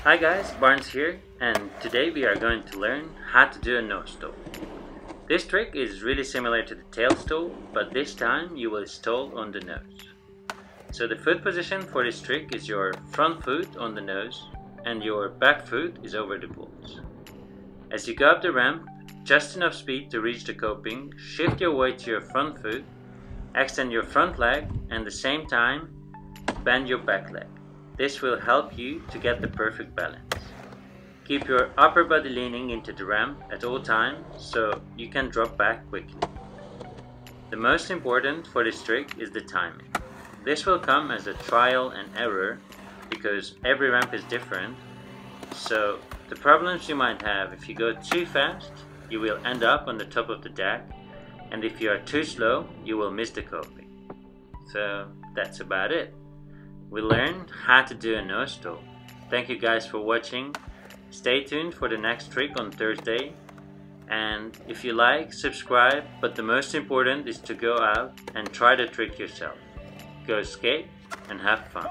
Hi guys, Barnes here, and today we are going to learn how to do a nose stall. This trick is really similar to the tail stall, but this time you will stall on the nose. So the foot position for this trick is your front foot on the nose and your back foot is over the balls. As you go up the ramp, just enough speed to reach the coping, shift your weight to your front foot, extend your front leg, and at the same time bend your back leg. This will help you to get the perfect balance. Keep your upper body leaning into the ramp at all times so you can drop back quickly. The most important for this trick is the timing. This will come as a trial and error because every ramp is different, so the problems you might have if you go too fast, you will end up on the top of the deck, and if you are too slow, you will miss the coping. So that's about it. We learned how to do a nose stall. Thank you guys for watching. Stay tuned for the next trick on Thursday. And if you like, subscribe, but the most important is to go out and try the trick yourself. Go skate and have fun.